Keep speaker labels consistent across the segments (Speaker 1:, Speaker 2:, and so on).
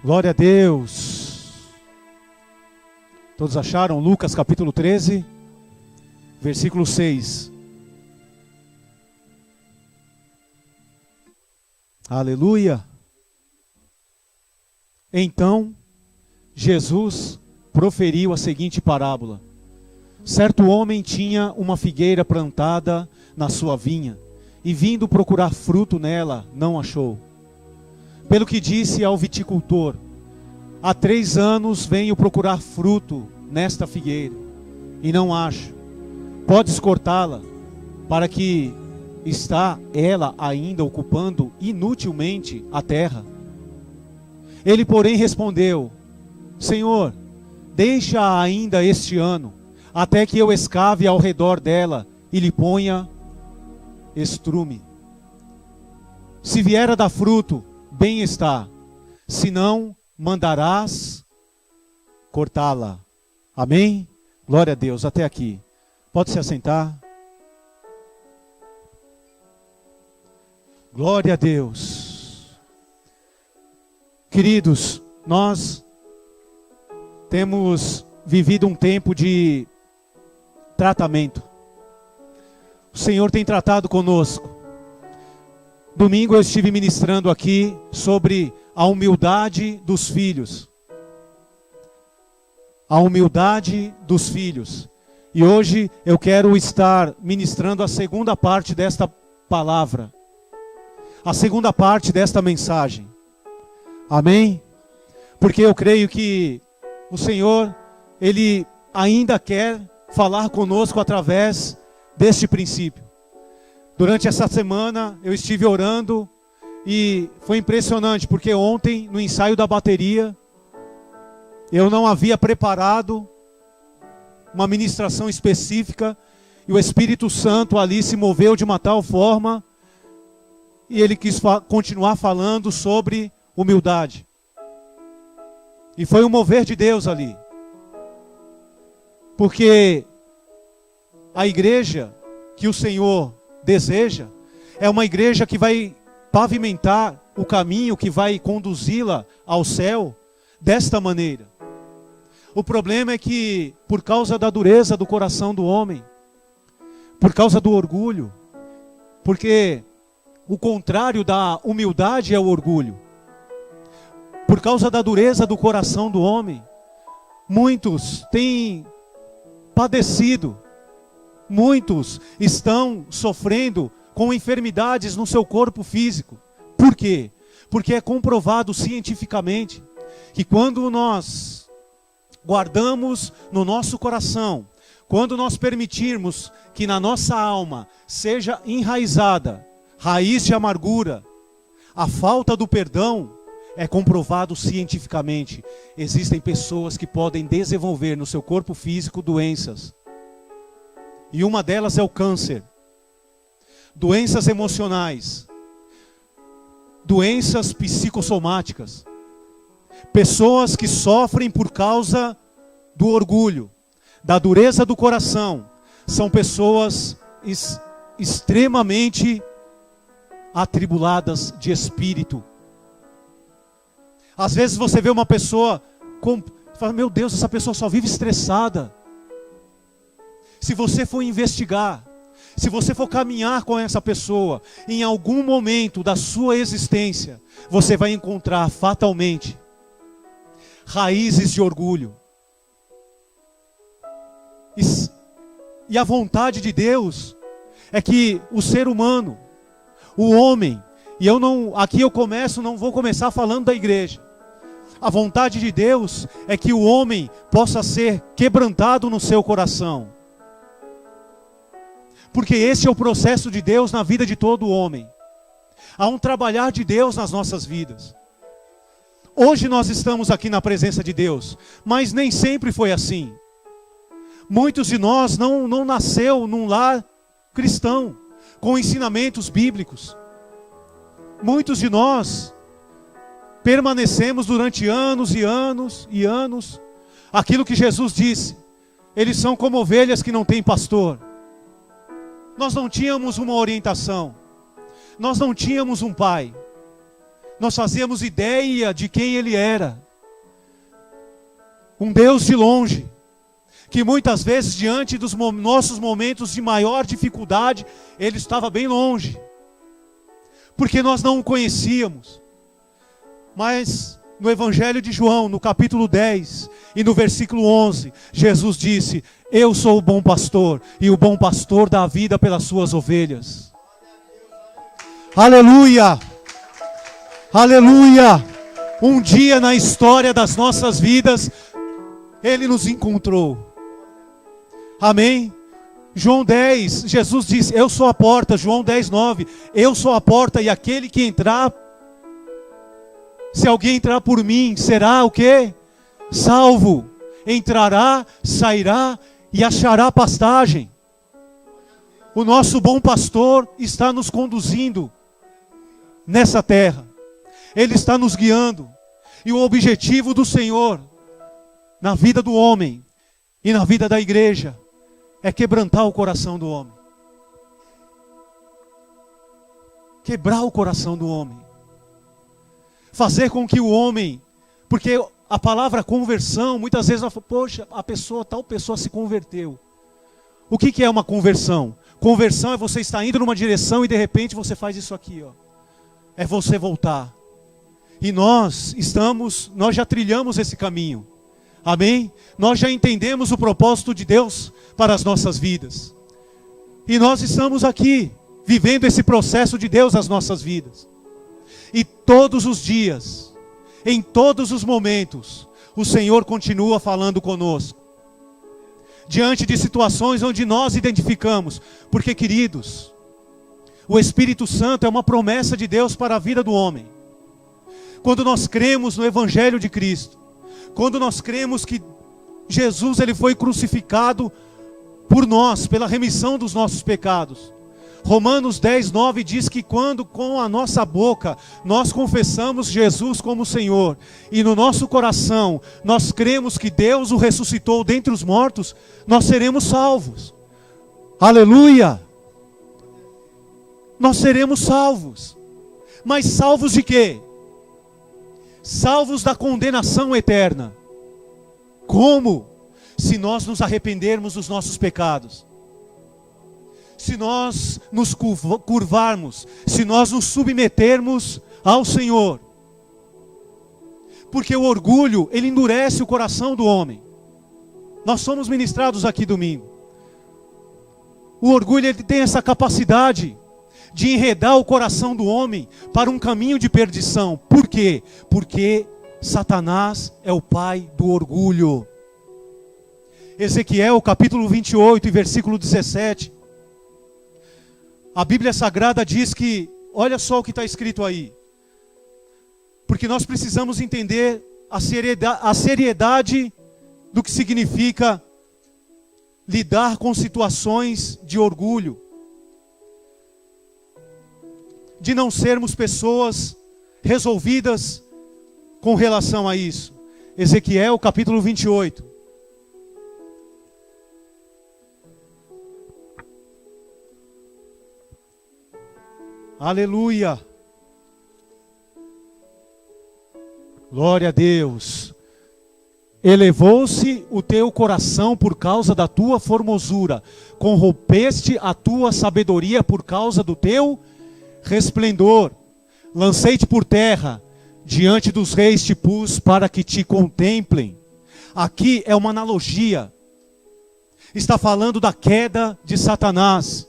Speaker 1: Glória a Deus. Todos acharam? Lucas capítulo 13, versículo 6. Aleluia. Então, Jesus proferiu a seguinte parábola. Certo homem tinha uma figueira plantada na sua vinha, e vindo procurar fruto nela, não achou. Pelo que disse ao viticultor: há 3 anos venho procurar fruto nesta figueira, e não acho. Podes cortá-la, para que está ela ainda ocupando inutilmente a terra? Ele, porém, respondeu: Senhor, deixa ainda este ano, até que eu escave ao redor dela e lhe ponha estrume. Se vier a dar fruto, bem está, se não, mandarás cortá-la. Amém? Glória a Deus, até aqui. Pode se assentar. Glória a Deus. Queridos, nós temos vivido um tempo de tratamento. O Senhor tem tratado conosco. Domingo eu estive ministrando aqui sobre a humildade dos filhos. A humildade dos filhos. E hoje eu quero estar ministrando a segunda parte desta palavra. A segunda parte desta mensagem. Amém? Porque eu creio que o Senhor, Ele ainda quer falar conosco através deste princípio. Durante essa semana eu estive orando e foi impressionante, porque ontem no ensaio da bateria eu não havia preparado uma ministração específica e o Espírito Santo ali se moveu de uma tal forma e ele quis continuar falando sobre humildade. E foi um mover de Deus ali. Porque a igreja que o Senhor deseja é uma igreja que vai pavimentar o caminho, que vai conduzi-la ao céu desta maneira. O problema é que, por causa da dureza do coração do homem, por causa do orgulho, porque o contrário da humildade é o orgulho. Por causa da dureza do coração do homem, muitos têm padecido, muitos estão sofrendo com enfermidades no seu corpo físico. Por quê? Porque é comprovado cientificamente que quando nós guardamos no nosso coração, quando nós permitirmos que na nossa alma seja enraizada raiz de amargura, a falta do perdão, é comprovado cientificamente. Existem pessoas que podem desenvolver no seu corpo físico doenças. E uma delas é o câncer. Doenças emocionais. Doenças psicossomáticas. Pessoas que sofrem por causa do orgulho, da dureza do coração. São pessoas extremamente atribuladas de espírito. Às vezes você vê uma pessoa, fala, meu Deus, essa pessoa só vive estressada. Se você for investigar, se você for caminhar com essa pessoa, em algum momento da sua existência, você vai encontrar fatalmente raízes de orgulho. E a vontade de Deus é que o ser humano, o homem, e aqui eu não vou começar falando da igreja. A vontade de Deus é que o homem possa ser quebrantado no seu coração. Porque esse é o processo de Deus na vida de todo homem. Há um trabalhar de Deus nas nossas vidas. Hoje nós estamos aqui na presença de Deus, mas nem sempre foi assim. Muitos de nós não nasceu num lar cristão, com ensinamentos bíblicos. Muitos de nós permanecemos durante anos e anos e anos. Aquilo que Jesus disse, eles são como ovelhas que não têm pastor. Nós não tínhamos uma orientação. Nós não tínhamos um pai. Nós fazíamos ideia de quem Ele era. Um Deus de longe, que muitas vezes diante dos nossos momentos de maior dificuldade, Ele estava bem longe, porque nós não o conhecíamos. Mas no Evangelho de João, no capítulo 10 e no versículo 11, Jesus disse: eu sou o bom pastor, e o bom pastor dá a vida pelas suas ovelhas. Aleluia! Aleluia! Um dia na história das nossas vidas, Ele nos encontrou. Amém? João 10, Jesus disse: eu sou a porta. João 10, 9, eu sou a porta, e aquele que entrar, se alguém entrar por mim, será o quê? Salvo. Entrará, sairá e achará pastagem. O nosso bom pastor está nos conduzindo nessa terra. Ele está nos guiando. E o objetivo do Senhor na vida do homem e na vida da igreja é quebrantar o coração do homem. Quebrar o coração do homem. Fazer com que o homem, porque a palavra conversão, muitas vezes nós falamos: poxa, tal pessoa se converteu. O que é uma conversão? Conversão é você estar indo numa direção e de repente você faz isso aqui, ó. É você voltar. E nós já trilhamos esse caminho. Amém? Nós já entendemos o propósito de Deus para as nossas vidas. E nós estamos aqui, vivendo esse processo de Deus nas nossas vidas. E todos os dias, em todos os momentos, o Senhor continua falando conosco. Diante de situações onde nós identificamos. Porque, queridos, o Espírito Santo é uma promessa de Deus para a vida do homem. Quando nós cremos no Evangelho de Cristo, quando nós cremos que Jesus ele foi crucificado por nós, pela remissão dos nossos pecados. Romanos 10, 9 diz que quando com a nossa boca nós confessamos Jesus como Senhor, e no nosso coração nós cremos que Deus o ressuscitou dentre os mortos, nós seremos salvos. Aleluia! Nós seremos salvos. Mas salvos de quê? Salvos da condenação eterna. Como? Se nós nos arrependermos dos nossos pecados. Se nós nos curvarmos, se nós nos submetermos ao Senhor. Porque o orgulho, ele endurece o coração do homem. Nós somos ministrados aqui domingo. O orgulho, ele tem essa capacidade de enredar o coração do homem para um caminho de perdição. Por quê? Porque Satanás é o pai do orgulho. Ezequiel capítulo 28 e versículo 17. A Bíblia Sagrada diz que, olha só o que está escrito aí. Porque nós precisamos entender a seriedade do que significa lidar com situações de orgulho. De não sermos pessoas resolvidas com relação a isso. Ezequiel capítulo 28. Aleluia. Glória a Deus. Elevou-se o teu coração por causa da tua formosura, corrompeste a tua sabedoria por causa do teu resplendor. Lancei-te por terra, diante dos reis te pus para que te contemplem. Aqui é uma analogia. Está falando da queda de Satanás,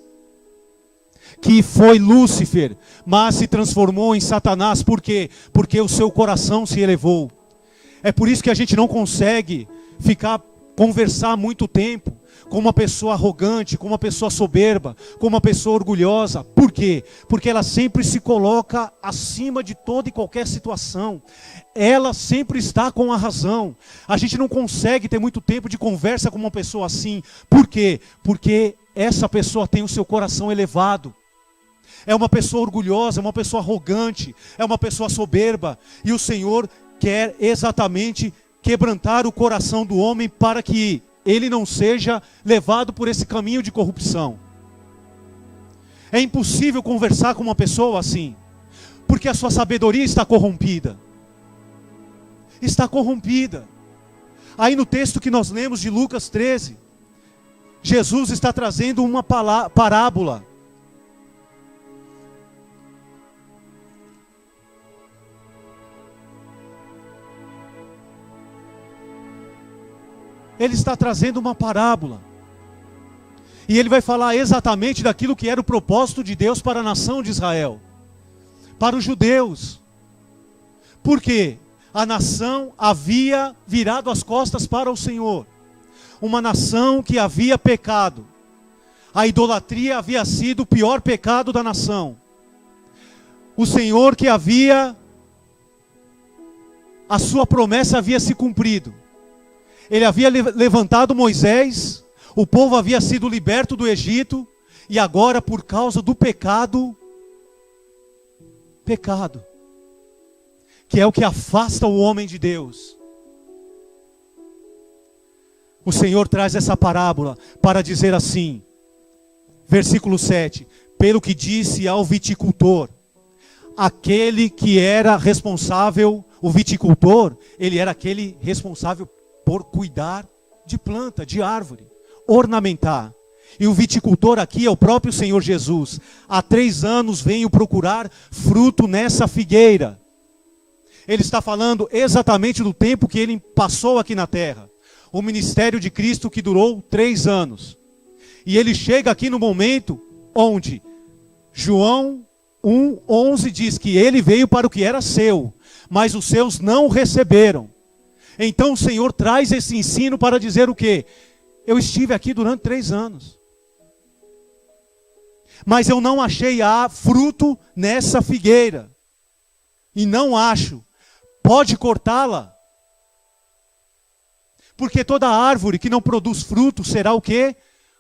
Speaker 1: que foi Lúcifer, mas se transformou em Satanás. Por quê? Porque o seu coração se elevou. É por isso que a gente não consegue conversar muito tempo com uma pessoa arrogante, com uma pessoa soberba, com uma pessoa orgulhosa. Por quê? Porque ela sempre se coloca acima de toda e qualquer situação. Ela sempre está com a razão. A gente não consegue ter muito tempo de conversa com uma pessoa assim. Por quê? Porque essa pessoa tem o seu coração elevado. É uma pessoa orgulhosa, é uma pessoa arrogante, é uma pessoa soberba. E o Senhor quer exatamente quebrantar o coração do homem para que ele não seja levado por esse caminho de corrupção. É impossível conversar com uma pessoa assim. Porque a sua sabedoria está corrompida. Está corrompida. Aí no texto que nós lemos de Lucas 13, Jesus está trazendo uma parábola. Ele está trazendo uma parábola. E ele vai falar exatamente daquilo que era o propósito de Deus para a nação de Israel. Para os judeus. Por quê? A nação havia virado as costas para o Senhor. Uma nação que havia pecado. A idolatria havia sido o pior pecado da nação. O Senhor que havia... A sua promessa havia se cumprido. Ele havia levantado Moisés, o povo havia sido liberto do Egito, e agora por causa do pecado, que é o que afasta o homem de Deus. O Senhor traz essa parábola para dizer assim, versículo 7, pelo que disse ao viticultor, aquele que era responsável, o viticultor, ele era aquele responsável por cuidar de planta, de árvore, ornamentar. E o viticultor aqui é o próprio Senhor Jesus. Há 3 anos venho procurar fruto nessa figueira. Ele está falando exatamente do tempo que ele passou aqui na terra. O ministério de Cristo que durou 3 anos. E ele chega aqui no momento onde João 1:11 diz que ele veio para o que era seu, mas os seus não o receberam. Então o Senhor traz esse ensino para dizer o quê? Eu estive aqui durante 3 anos. Mas eu não achei fruto nessa figueira. E não acho. Pode cortá-la. Porque toda árvore que não produz fruto será o quê?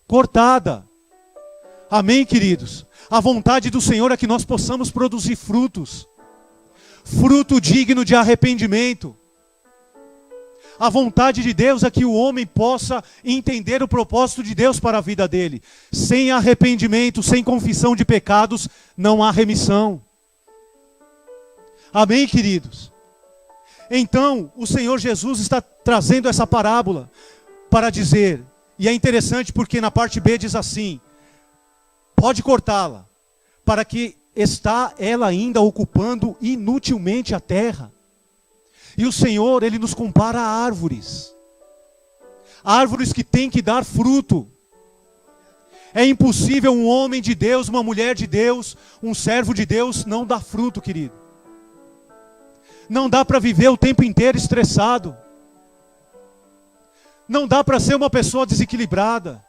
Speaker 1: Cortada. Amém, queridos? A vontade do Senhor é que nós possamos produzir frutos. Fruto digno de arrependimento. A vontade de Deus é que o homem possa entender o propósito de Deus para a vida dele. Sem arrependimento, sem confissão de pecados, não há remissão. Amém, queridos? Então, o Senhor Jesus está trazendo essa parábola para dizer, e é interessante porque na parte B diz assim, pode cortá-la, para que está ela ainda ocupando inutilmente a terra. E o Senhor, Ele nos compara a árvores. Árvores que têm que dar fruto. É impossível um homem de Deus, uma mulher de Deus, um servo de Deus não dar fruto, querido. Não dá para viver o tempo inteiro estressado. Não dá para ser uma pessoa desequilibrada.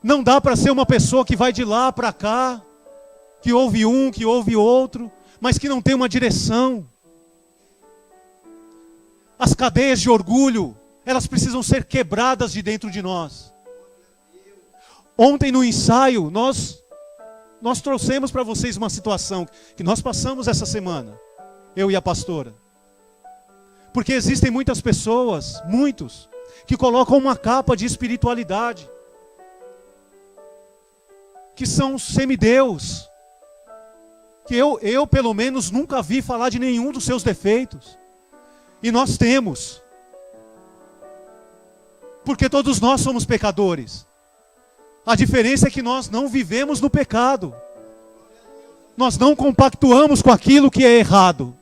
Speaker 1: Não dá para ser uma pessoa que vai de lá para cá, que ouve um, que ouve outro, mas que não tem uma direção. As cadeias de orgulho, elas precisam ser quebradas de dentro de nós. Ontem no ensaio, nós trouxemos para vocês uma situação que nós passamos essa semana, eu e a pastora. Porque existem muitas pessoas, muitos, que colocam uma capa de espiritualidade, que são semideus, que eu pelo menos nunca vi falar de nenhum dos seus defeitos. E nós temos. Porque todos nós somos pecadores. A diferença é que nós não vivemos no pecado. Nós não compactuamos com aquilo que é errado.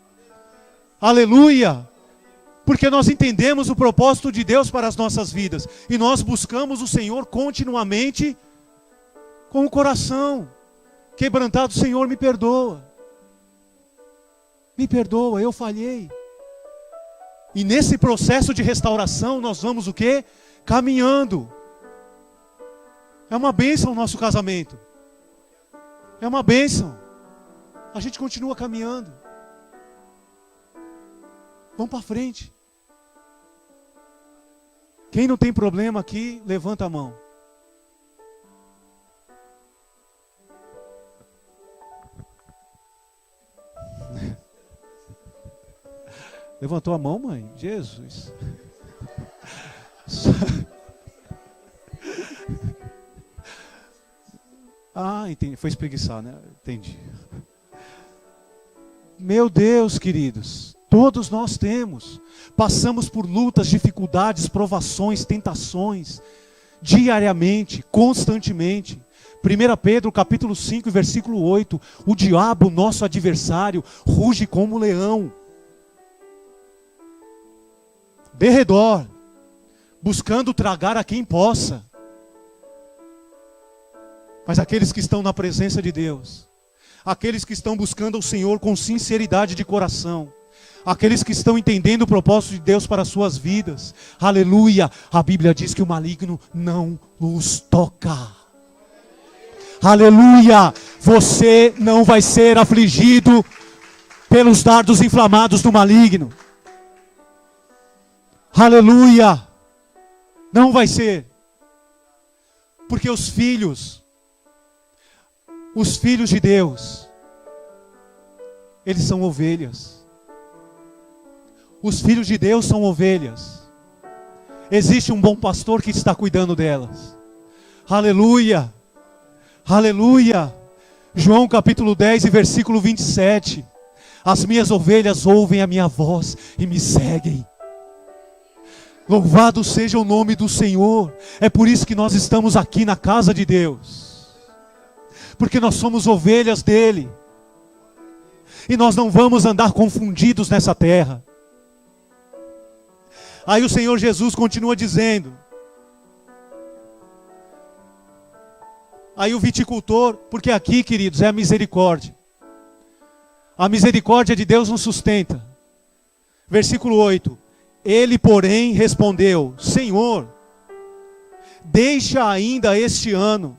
Speaker 1: Aleluia! Porque nós entendemos o propósito de Deus para as nossas vidas. E nós buscamos o Senhor continuamente com o coração quebrantado. Senhor, me perdoa. Me perdoa, eu falhei. E nesse processo de restauração nós vamos o quê? Caminhando. É uma bênção o nosso casamento. É uma bênção. A gente continua caminhando. Vamos para frente. Quem não tem problema aqui, levanta a mão. Levantou a mão, mãe? Jesus. Ah, entendi. Foi espreguiçar, né? Entendi. Meu Deus, queridos, todos nós temos. Passamos por lutas, dificuldades, provações, tentações, diariamente, constantemente. 1 Pedro capítulo 5, versículo 8. O diabo, nosso adversário, ruge como leão, derredor, buscando tragar a quem possa. Mas aqueles que estão na presença de Deus, aqueles que estão buscando o Senhor com sinceridade de coração, aqueles que estão entendendo o propósito de Deus para as suas vidas, aleluia, a Bíblia diz que o maligno não os toca. Aleluia, você não vai ser afligido pelos dardos inflamados do maligno. Aleluia, não vai ser. Porque os filhos de Deus, eles são ovelhas. Os filhos de Deus são ovelhas. Existe um bom pastor que está cuidando delas. Aleluia, aleluia. João capítulo 10 e versículo 27. As minhas ovelhas ouvem a minha voz e me seguem. Louvado seja o nome do Senhor. É por isso que nós estamos aqui na casa de Deus. Porque nós somos ovelhas dele. E nós não vamos andar confundidos nessa terra. Aí o Senhor Jesus continua dizendo. Aí o viticultor, porque aqui, queridos, é a misericórdia. A misericórdia de Deus nos sustenta. Versículo 8. Ele, porém, respondeu: Senhor, deixa ainda este ano,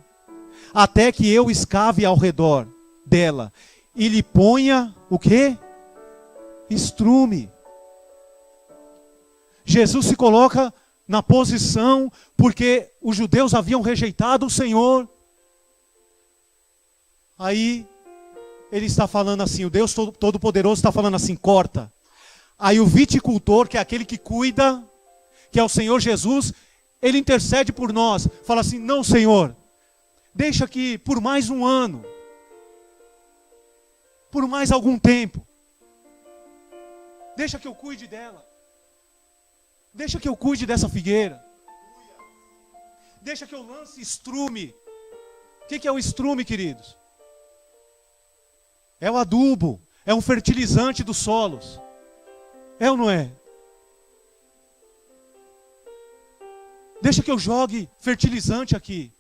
Speaker 1: até que eu escave ao redor dela, e lhe ponha, o quê? Estrume. Jesus se coloca na posição, porque os judeus haviam rejeitado o Senhor. Aí, ele está falando assim, o Deus Todo-Poderoso está falando assim, corta. Aí o viticultor, que é aquele que cuida, que é o Senhor Jesus, ele intercede por nós. Fala assim, não, Senhor, deixa que por mais um ano, por mais algum tempo, deixa que eu cuide dela. Deixa que eu cuide dessa figueira. Deixa que eu lance estrume. O que é o estrume, queridos? É o adubo, é um fertilizante dos solos. É ou não é? Deixa que eu jogue fertilizante aqui.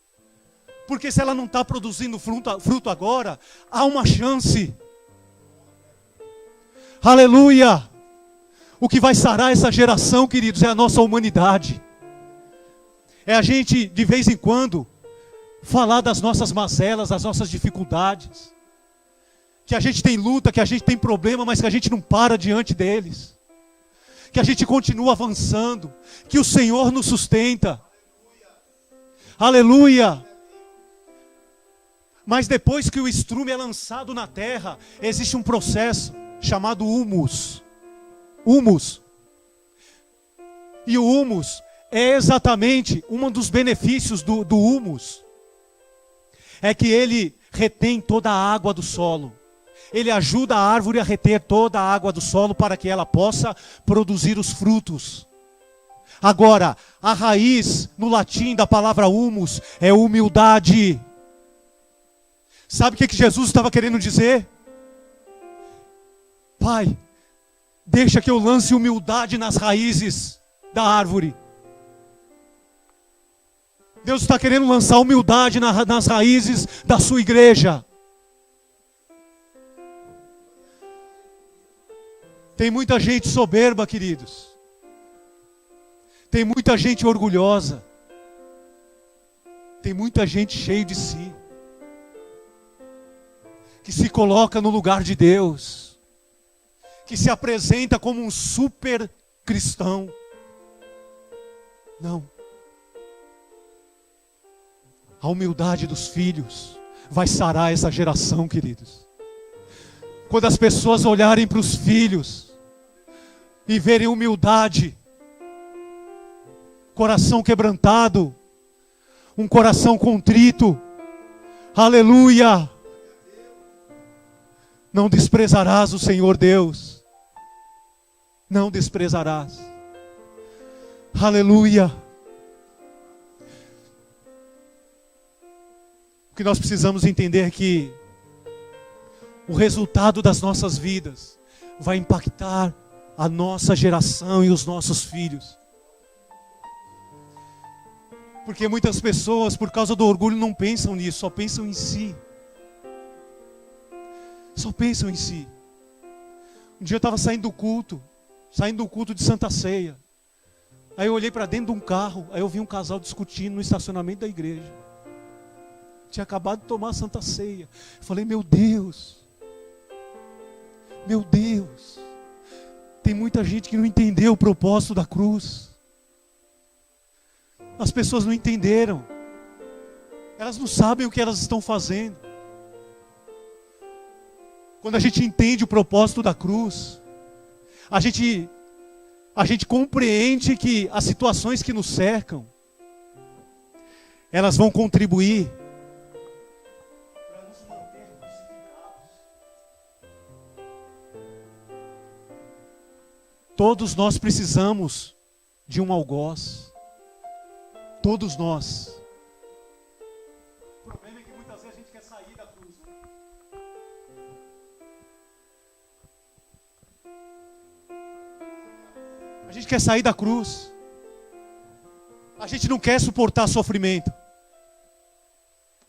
Speaker 1: Porque se ela não está produzindo fruto agora, há uma chance. Aleluia! O que vai sarar essa geração, queridos, é a nossa humanidade. É a gente, de vez em quando, falar das nossas mazelas, das nossas dificuldades. Que a gente tem luta, que a gente tem problema, mas que a gente não para diante deles. Que a gente continua avançando, que o Senhor nos sustenta. Aleluia! Mas depois que o estrume é lançado na terra, existe um processo chamado humus. Humus. E o humus é exatamente um dos benefícios do humus. É que ele retém toda a água do solo. Ele ajuda a árvore a reter toda a água do solo para que ela possa produzir os frutos. Agora, a raiz no latim da palavra humus é humildade. Sabe o que Jesus estava querendo dizer? Pai, deixa que eu lance humildade nas raízes da árvore. Deus está querendo lançar humildade nas raízes da sua igreja. Tem muita gente soberba, queridos. Tem muita gente orgulhosa. Tem muita gente cheia de si. Que se coloca no lugar de Deus. Que se apresenta como um super cristão. Não. A humildade dos filhos vai sarar essa geração, queridos. Quando as pessoas olharem para os filhos e verem humildade, coração quebrantado, um coração contrito, aleluia, Não desprezarás o Senhor Deus. Não desprezarás. Aleluia. O que nós precisamos entender é que o resultado das nossas vidas vai impactar a nossa geração e os nossos filhos. Porque muitas pessoas, por causa do orgulho, não pensam nisso, só pensam em si. Só pensam em si. Um dia eu estava saindo do culto de Santa Ceia. Aí eu olhei para dentro de um carro, aí eu vi um casal discutindo no estacionamento da igreja. Tinha acabado de tomar a Santa Ceia. Falei, meu Deus, tem muita gente que não entendeu o propósito da cruz. As pessoas não entenderam. Elas não sabem o que elas estão fazendo. Quando a gente entende o propósito da cruz, a gente compreende que as situações que nos cercam, elas vão contribuir para nos manter crucificados. Todos nós precisamos de um algoz. Todos nós. O problema é que muitas vezes a gente quer sair da cruz, né? A gente quer sair da cruz. A gente não quer suportar sofrimento.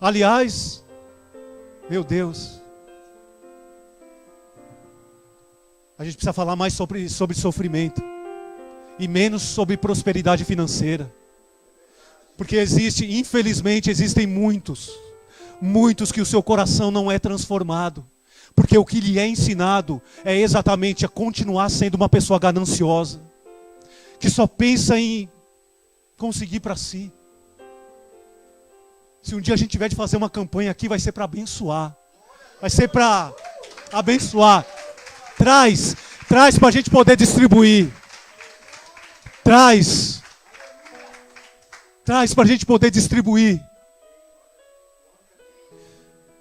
Speaker 1: Aliás, meu Deus, a gente precisa falar mais sobre sofrimento e menos sobre prosperidade financeira. Porque infelizmente existem muitos que o seu coração não é transformado. Porque o que lhe é ensinado é exatamente a continuar sendo uma pessoa gananciosa, que só pensa em conseguir para si. Se um dia a gente tiver de fazer uma campanha aqui, vai ser para abençoar. Vai ser para abençoar. Traz para a gente poder distribuir. Traz para a gente poder distribuir.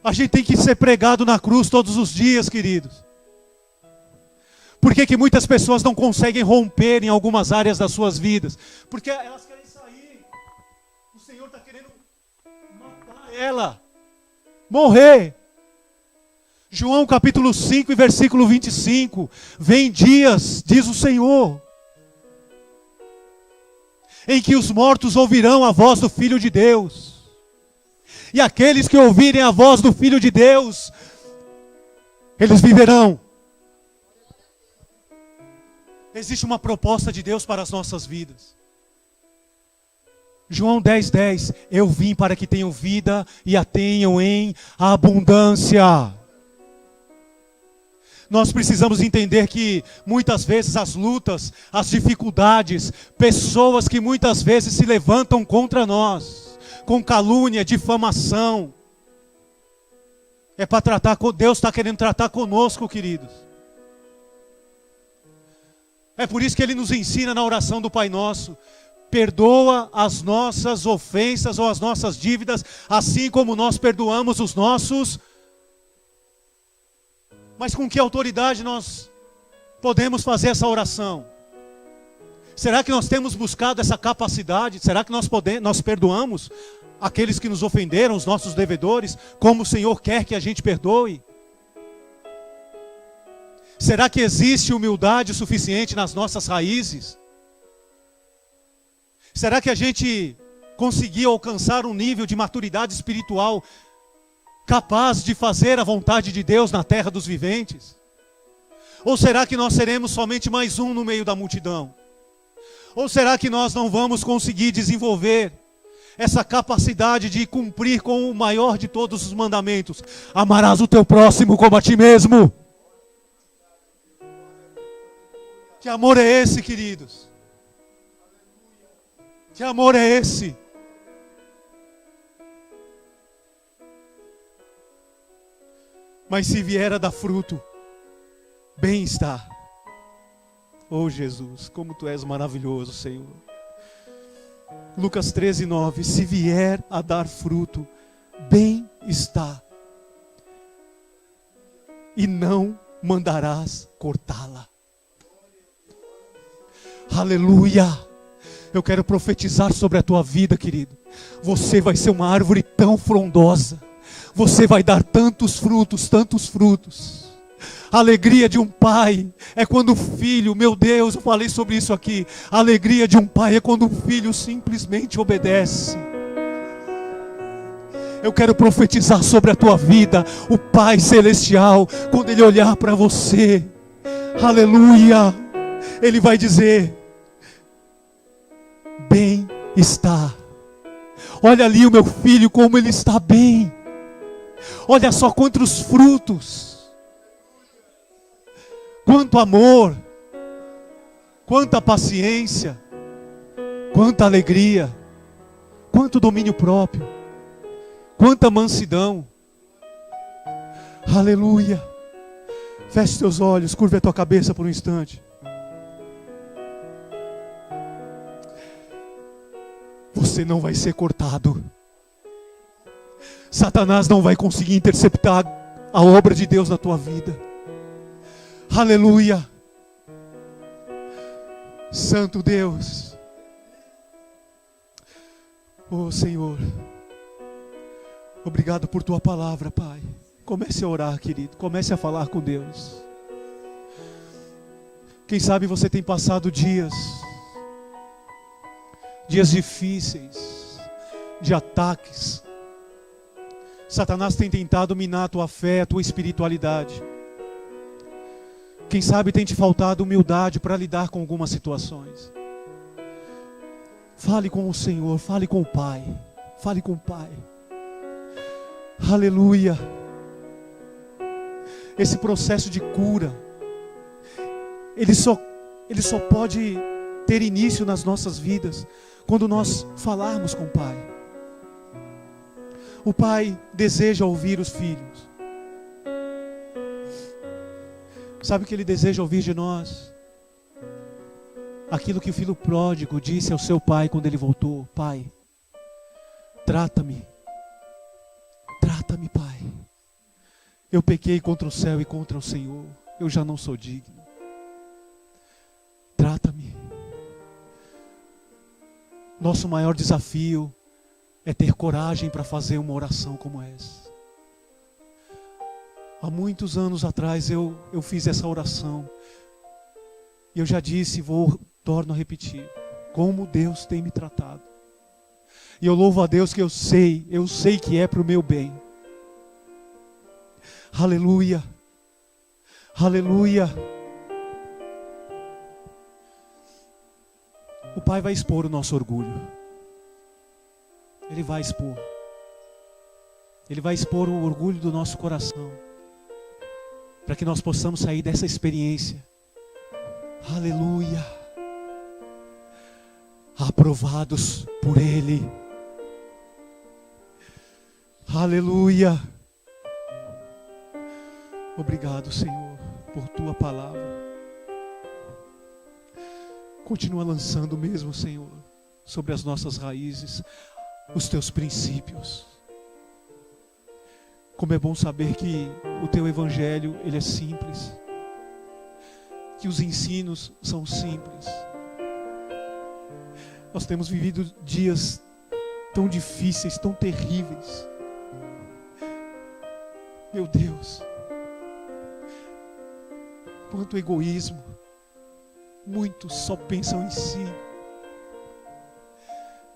Speaker 1: A gente tem que ser pregado na cruz todos os dias, queridos. Por que muitas pessoas não conseguem romper em algumas áreas das suas vidas? Porque elas querem sair. O Senhor está querendo matar ela. Morrer. João capítulo 5 e versículo 25. Vem dias, diz o Senhor, em que os mortos ouvirão a voz do Filho de Deus. E aqueles que ouvirem a voz do Filho de Deus, eles viverão. Existe uma proposta de Deus para as nossas vidas. João 10:10. Eu vim para que tenham vida e a tenham em abundância. Nós precisamos entender que muitas vezes as lutas, as dificuldades, pessoas que muitas vezes se levantam contra nós, com calúnia, difamação, é para tratar, Deus está querendo tratar conosco, queridos. É por isso que Ele nos ensina na oração do Pai Nosso: perdoa as nossas ofensas ou as nossas dívidas, assim como nós perdoamos os nossos. Mas com que autoridade nós podemos fazer essa oração? Será que nós temos buscado essa capacidade? Será que nós perdoamos aqueles que nos ofenderam, os nossos devedores, como o Senhor quer que a gente perdoe? Será que existe humildade suficiente nas nossas raízes? Será que a gente conseguiu alcançar um nível de maturidade espiritual capaz de fazer a vontade de Deus na terra dos viventes? Ou será que nós seremos somente mais um no meio da multidão? Ou será que nós não vamos conseguir desenvolver essa capacidade de cumprir com o maior de todos os mandamentos? Amarás o teu próximo como a ti mesmo. Que amor é esse, queridos? Que amor é esse? Mas se vier a dar fruto, bem está. Oh Jesus, como Tu és maravilhoso, Senhor. Lucas 13:9. Se vier a dar fruto, bem está. e não mandarás cortá-la. Aleluia. Eu quero profetizar sobre a tua vida, querido. Você vai ser uma árvore tão frondosa. Você vai dar tantos frutos, tantos frutos. A alegria de um pai é quando o filho, meu Deus, eu falei sobre isso aqui. A alegria de um pai é quando o filho simplesmente obedece. Eu quero profetizar sobre a tua vida. O Pai Celestial, quando Ele olhar para você, aleluia, Ele vai dizer: bem está. Olha ali o meu filho, como ele está bem. Olha só quantos frutos, quanto amor, quanta paciência, quanta alegria, quanto domínio próprio, quanta mansidão. Aleluia. Feche teus olhos, curva a tua cabeça por um instante. Você não vai ser cortado. Satanás não vai conseguir interceptar a obra de Deus na tua vida. Aleluia. Santo Deus. Oh Senhor, obrigado por tua palavra, Pai. Comece a orar, querido. Comece a falar com Deus. Quem sabe você tem passado dias difíceis, de ataques. Satanás tem tentado minar a tua fé, a tua espiritualidade. Quem sabe tem te faltado humildade para lidar com algumas situações. Fale com o Senhor, fale com o Pai. Fale com o Pai. Aleluia. Esse processo de cura, ele só pode ter início nas nossas vidas quando nós falarmos com o Pai. O Pai deseja ouvir os filhos. Sabe o que Ele deseja ouvir de nós? Aquilo que o filho pródigo disse ao seu pai quando ele voltou: Pai, trata-me. Trata-me, Pai. Eu pequei contra o céu e contra o Senhor. Eu já não sou digno. Trata-me. Nosso maior desafio é ter coragem para fazer uma oração como essa. Há muitos anos atrás eu fiz essa oração. E eu já disse, torno a repetir. Como Deus tem me tratado. E eu louvo a Deus que eu sei que é para o meu bem. Aleluia. Aleluia. O Pai vai expor o nosso orgulho. Ele vai expor. Ele vai expor o orgulho do nosso coração. Para que nós possamos sair dessa experiência. Aleluia. Aprovados por Ele. Aleluia. Obrigado, Senhor, por Tua palavra. Continua lançando mesmo, Senhor, sobre as nossas raízes, os Teus princípios. Como é bom saber que o Teu Evangelho, ele é simples. Que os ensinos são simples. Nós temos vivido dias tão difíceis, tão terríveis. Meu Deus. Quanto egoísmo. Muitos só pensam em si.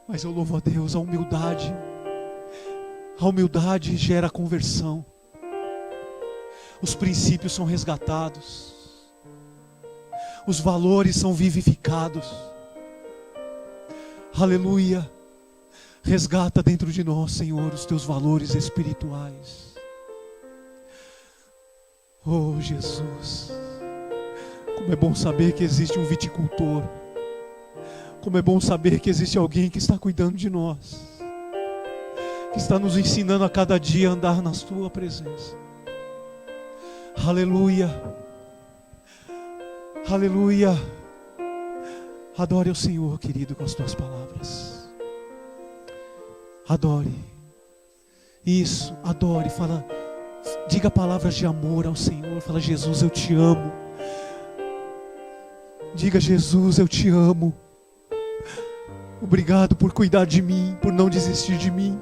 Speaker 1: Mas eu louvo a Deus, a humildade. A humildade gera conversão. Os princípios são resgatados. Os valores são vivificados. Aleluia. Resgata dentro de nós, Senhor, os Teus valores espirituais. Oh, Jesus. Como é bom saber que existe um viticultor. Como é bom saber que existe alguém que está cuidando de nós. Que está nos ensinando a cada dia a andar na Tua presença. Aleluia. Aleluia. Adore o Senhor, querido, com as Tuas palavras. Adore. Isso, adore. Diga palavras de amor ao Senhor. Fala: Jesus, eu te amo. Diga: Jesus, eu te amo. Obrigado por cuidar de mim, por não desistir de mim.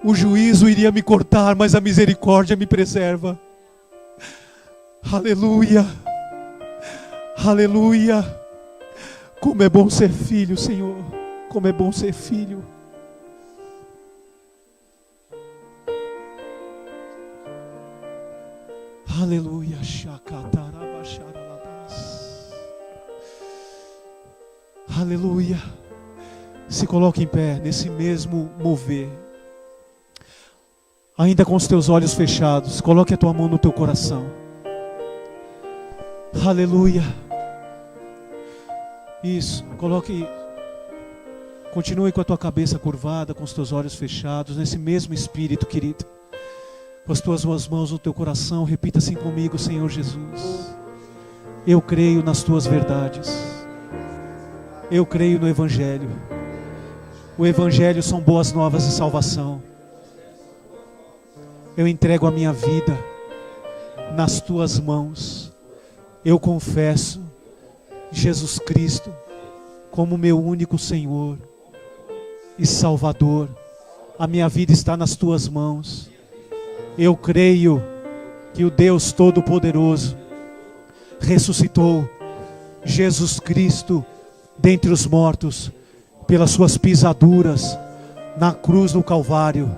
Speaker 1: O juízo iria me cortar, mas a misericórdia me preserva. Aleluia. Aleluia. Como é bom ser filho, Senhor. Como é bom ser filho. Aleluia. Aleluia. Se coloque em pé nesse mesmo mover. Ainda com os teus olhos fechados, coloque a tua mão no teu coração. Aleluia. Isso, coloque. Continue com a tua cabeça curvada, com os teus olhos fechados, nesse mesmo espírito, querido. Com as tuas mãos no teu coração, repita assim comigo: Senhor Jesus, eu creio nas tuas verdades. Eu creio no Evangelho. O Evangelho são boas novas de salvação. Eu entrego a minha vida nas tuas mãos. Eu confesso Jesus Cristo como meu único Senhor e Salvador. A minha vida está nas tuas mãos. Eu creio que o Deus Todo-Poderoso ressuscitou Jesus Cristo dentre os mortos, pelas suas pisaduras na cruz do Calvário.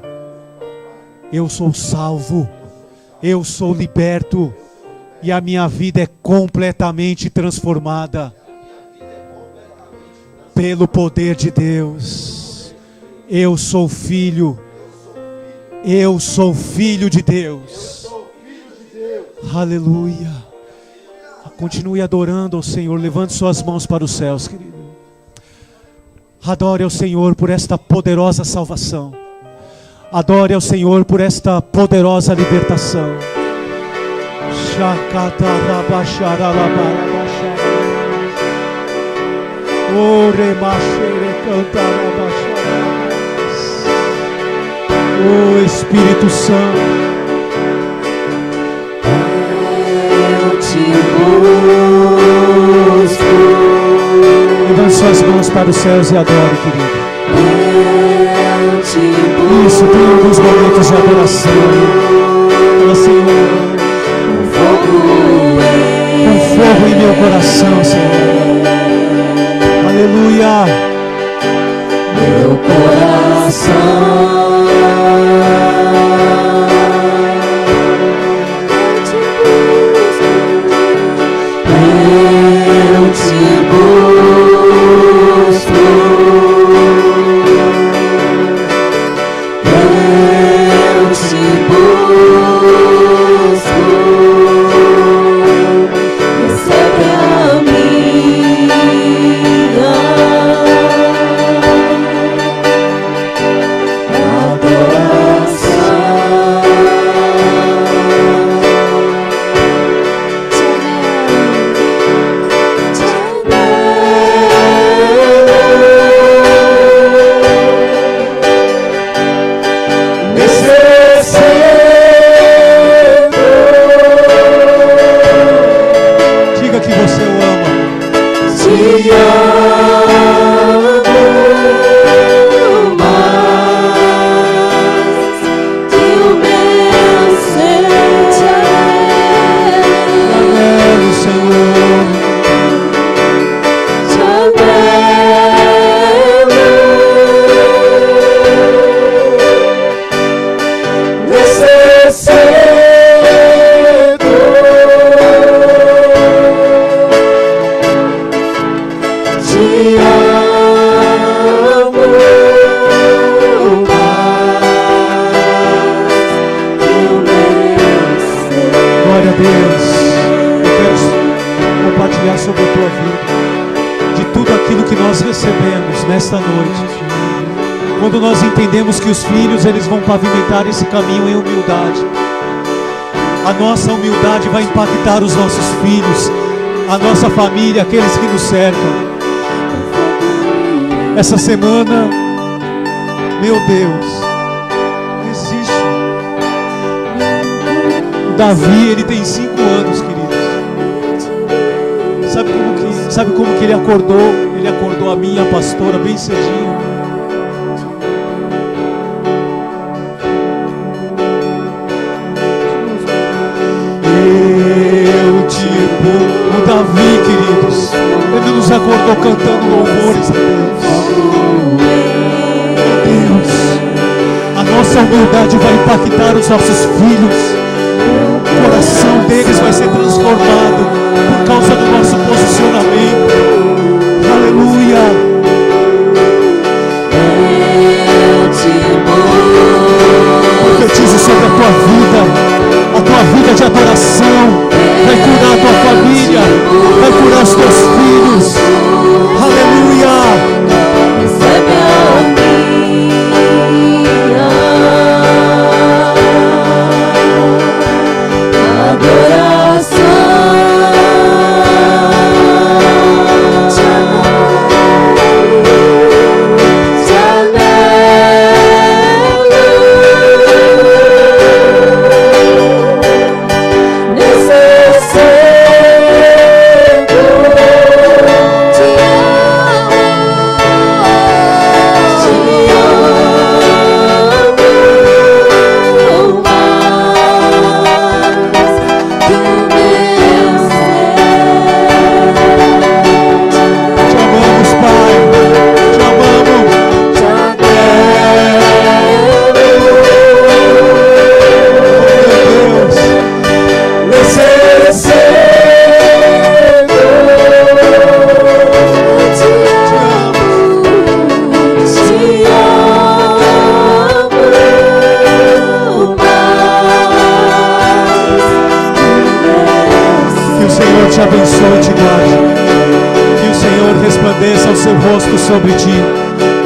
Speaker 1: Eu sou salvo, eu sou liberto, e a minha vida é completamente transformada pelo poder de Deus. Eu sou filho de Deus. Aleluia. Continue adorando ao Senhor. Levante suas mãos para os céus, querido. Adore ao Senhor por esta poderosa salvação. Adore ao Senhor por esta poderosa libertação. Oh Espírito Santo,
Speaker 2: eu te busco.
Speaker 1: levante suas mãos para os céus e adore, querido.
Speaker 2: Eu te busco.
Speaker 1: Isso, tem alguns momentos de adoração. Fala: Senhor, com fogo em meu coração, Senhor. Aleluia.
Speaker 2: Meu coração. Eu te busco. Eu te busco. Recebe a minha
Speaker 1: Nesta noite, quando nós entendemos que os filhos, eles vão pavimentar esse caminho em humildade, a nossa humildade vai impactar os nossos filhos, a nossa família, aqueles que nos cercam. Essa semana, meu Deus, existe Davi, ele tem 5 anos, queridos. Sabe como que ele acordou? Ele acordou a minha pastora bem cedinho. O Davi, queridos, ele nos acordou cantando louvores a Deus. Deus, a nossa humildade vai impactar os nossos filhos. O coração deles vai ser transformado por causa do nosso posicionamento. Aleluia. Profetizo sobre a tua vida de adoração. Vai curar a tua família, vai curar os teus filhos. Aleluia.
Speaker 2: Recebe a minha adoração.
Speaker 1: Sobre ti,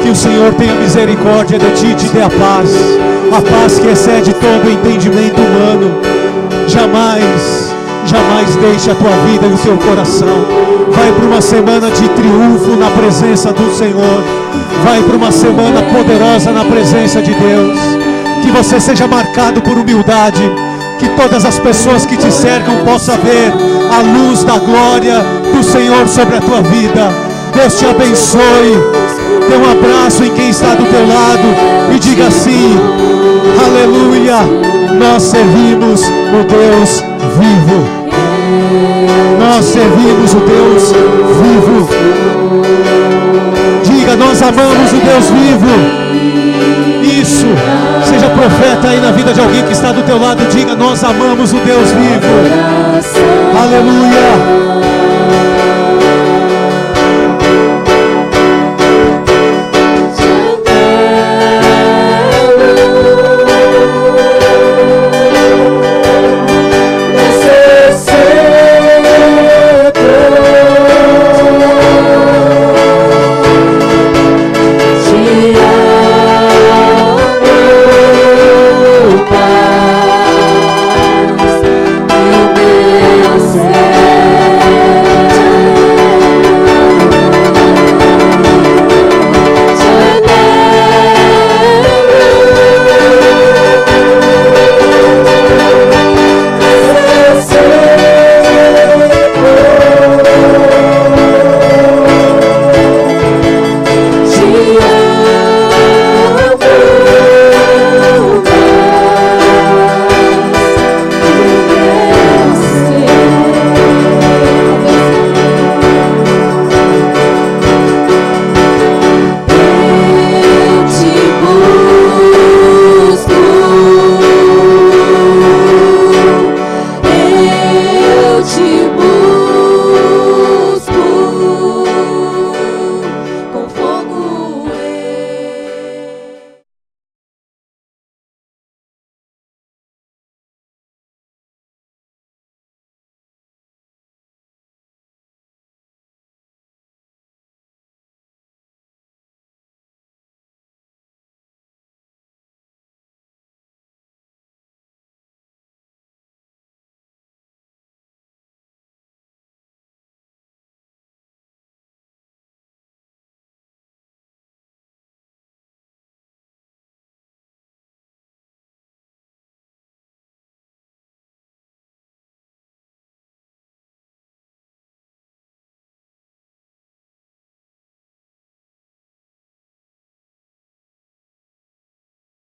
Speaker 1: que o Senhor tenha misericórdia de ti e te dê a paz que excede todo o entendimento humano. Jamais deixe a tua vida e o teu coração. Vai para uma semana de triunfo na presença do Senhor. Vai para uma semana poderosa na presença de Deus. Que você seja marcado por humildade. Que todas as pessoas que te cercam possam ver a luz da glória do Senhor sobre a tua vida. Deus te abençoe. Dê um abraço em quem está do teu lado e diga assim: aleluia, nós servimos o Deus vivo. Nós servimos o Deus vivo. Diga: nós amamos o Deus vivo. Isso. Seja profeta aí na vida de alguém que está do teu lado. Diga: nós amamos o Deus vivo. Aleluia.